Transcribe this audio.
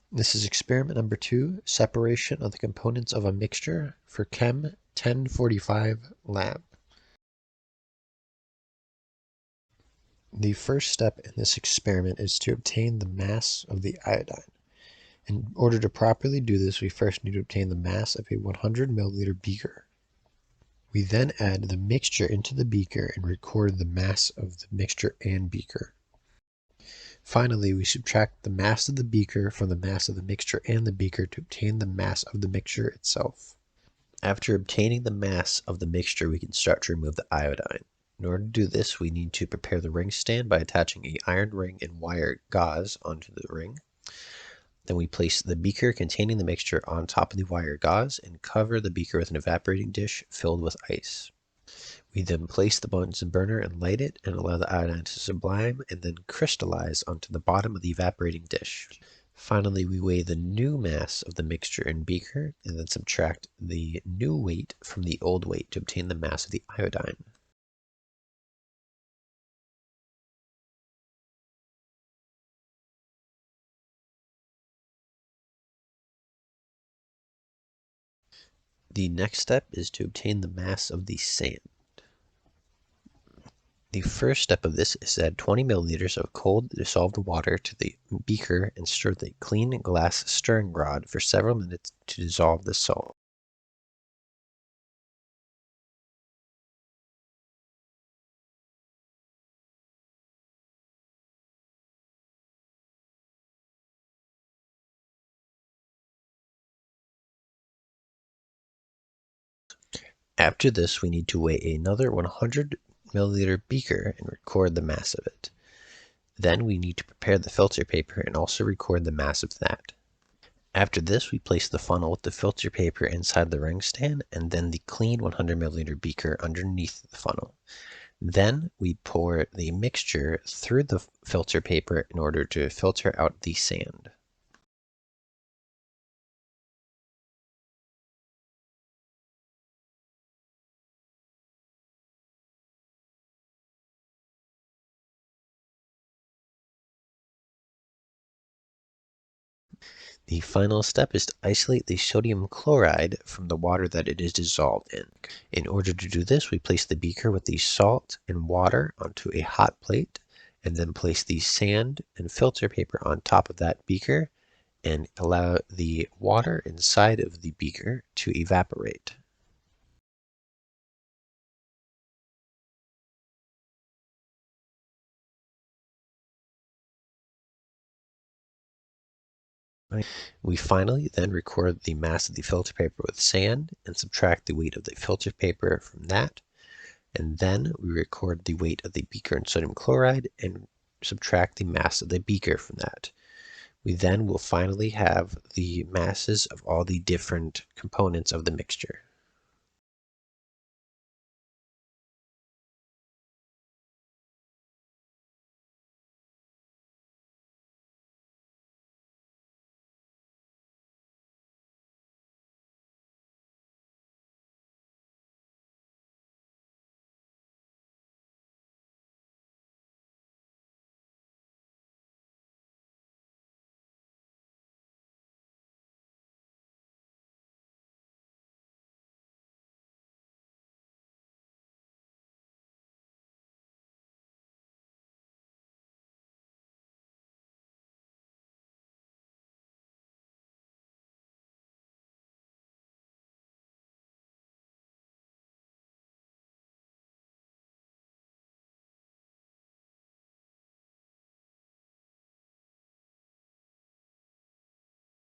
This is experiment number 2, separation of the components of a mixture for Chem 1045 lab. The first step in this experiment is to obtain the mass of the iodine. In order to properly do this, we first need to obtain the mass of a 100 milliliter beaker. We then add the mixture into the beaker and record the mass of the mixture and beaker. Finally, we subtract the mass of the beaker from the mass of the mixture and the beaker to obtain the mass of the mixture itself. After obtaining the mass of the mixture, we can start to remove the iodine. In order to do this, we need to prepare the ring stand by attaching an iron ring and wire gauze onto the ring. Then we place the beaker containing the mixture on top of the wire gauze and cover the beaker with an evaporating dish filled with ice. We then place the Bunsen burner and light it and allow the iodine to sublime and then crystallize onto the bottom of the evaporating dish. Finally, we weigh the new mass of the mixture and beaker and then subtract the new weight from the old weight to obtain the mass of the iodine. The next step is to obtain the mass of the sand. The first step of this is to add 20 milliliters of cold dissolved water to the beaker and stir with a clean glass stirring rod for several minutes to dissolve the salt. After this, we need to weigh another 100 milliliter beaker and record the mass of it. Then we need to prepare the filter paper and also record the mass of that. After this, we place the funnel with the filter paper inside the ring stand and then the clean 100 milliliter beaker underneath the funnel. Then we pour the mixture through the filter paper in order to filter out the sand. The final step is to isolate the sodium chloride from the water that it is dissolved in. In order to do this, we place the beaker with the salt and water onto a hot plate, and then place the sand and filter paper on top of that beaker, and allow the water inside of the beaker to evaporate. We finally then record the mass of the filter paper with sand and subtract the weight of the filter paper from that. And then we record the weight of the beaker in sodium chloride and subtract the mass of the beaker from that. We then will finally have the masses of all the different components of the mixture.